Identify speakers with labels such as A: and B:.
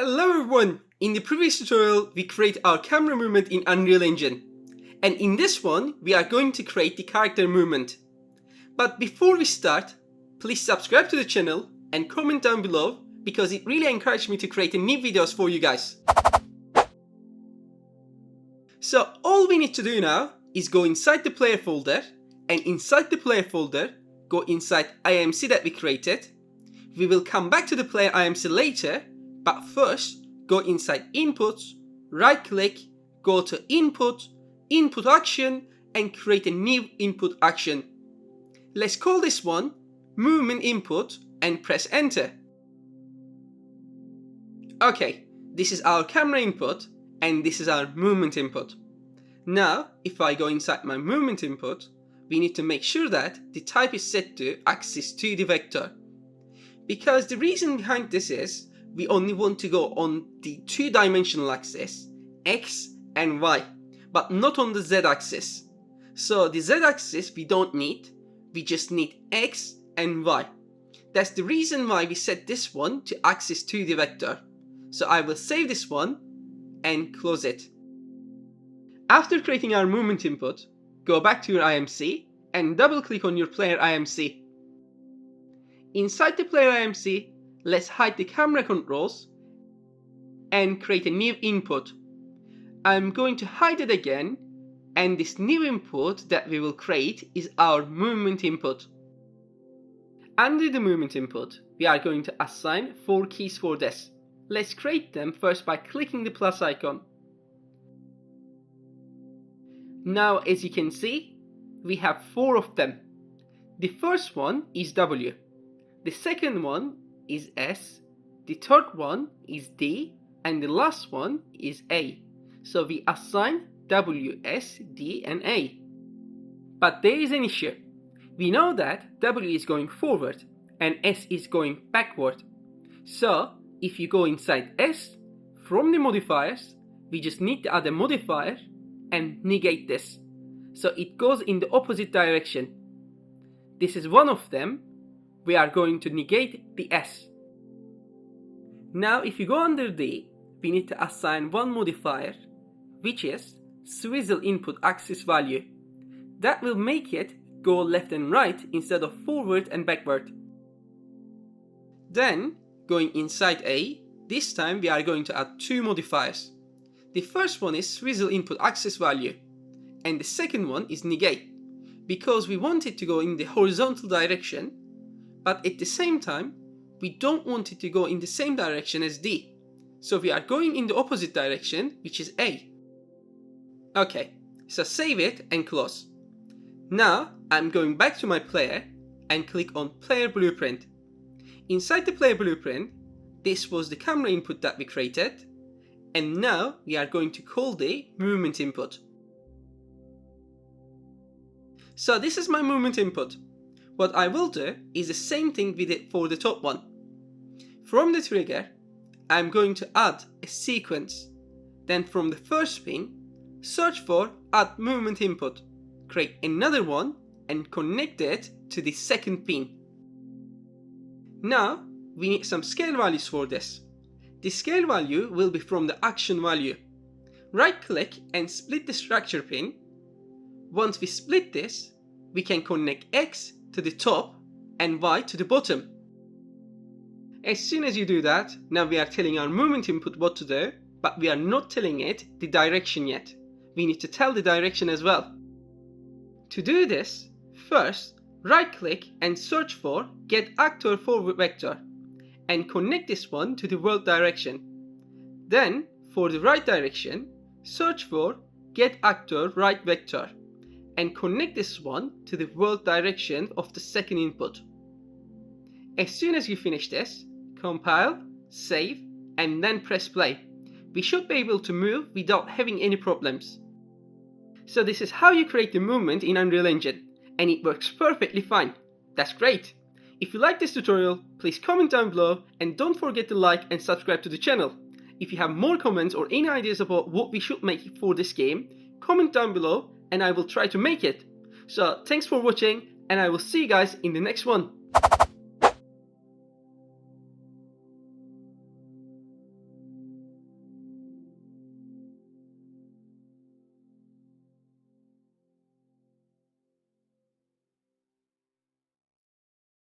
A: Hello everyone! In the previous tutorial, we create our camera movement in Unreal Engine. And in this one, we are going to create the character movement. But before we start, please subscribe to the channel and comment down below because it really encouraged me to create new videos for you guys. So all we need to do now is go inside the player folder, and inside the player folder, go inside IMC that we created. We will come back to the player IMC later, but first go inside Input, right click, go to Input, Input Action, and create a new input action. Let's call this one Movement Input and press Enter. Okay, this is our camera input and this is our movement input. Now, if I go inside my movement input, we need to make sure that the type is set to axis 2D vector. Because the reason behind this is we only want to go on the two-dimensional axis, X and Y, but not on the Z axis. So the Z axis we don't need, we just need X and Y. That's the reason why we set this one to axis 2D vector. So I will save this one and close it. After creating our movement input, go back to your IMC and double click on your player IMC. Inside the player IMC, let's hide the camera controls and create a new input. I'm going to hide it again, and this new input that we will create is our movement input. Under the movement input, we are going to assign 4 keys for this. Let's create them first by clicking the plus icon. Now, as you can see, we have 4 of them. The first one is W. The second one is S, the third one is D, and the last one is A. So we assign W, S, D, and A. But there is an issue. We know that W is going forward and S is going backward. So if you go inside S, from the modifiers, we just need the other modifier and negate this. So it goes in the opposite direction. This is one of them. We are going to negate the S. Now if you go under D, we need to assign one modifier, which is swivel input axis value. That will make it go left and right instead of forward and backward. Then, going inside A, this time we are going to add 2 modifiers. The first one is swivel input axis value, and the second one is negate, because we want it to go in the horizontal direction, but at the same time, we don't want it to go in the same direction as D. So we are going in the opposite direction, which is A. Okay, so save it and close. Now, I'm going back to my player and click on Player Blueprint. Inside the Player Blueprint, this was the camera input that we created, and now we are going to call the movement input. So this is my movement input. What I will do is the same thing we did for the top one. From the trigger, I'm going to add a sequence. Then from the first pin, search for Add Movement Input. Create another one and connect it to the second pin. Now, we need some scale values for this. The scale value will be from the action value. Right click and split the structure pin. Once we split this, we can connect X to the top and Y to the bottom. As soon as you do that, now we are telling our movement input what to do, but we are not telling it the direction yet. We need to tell the direction as well. To do this, first, right click and search for Get Actor Forward Vector and connect this one to the world direction. Then, for the right direction, search for Get Actor Right Vector and connect this one to the world direction of the second input. As soon as you finish this, compile, save, and then press play. We should be able to move without having any problems. So this is how you create the movement in Unreal Engine, and it works perfectly fine. That's great! If you like this tutorial, please comment down below and don't forget to like and subscribe to the channel. If you have more comments or any ideas about what we should make for this game, comment down below and I will try to make it. So thanks for watching, and I will see you guys in the next one.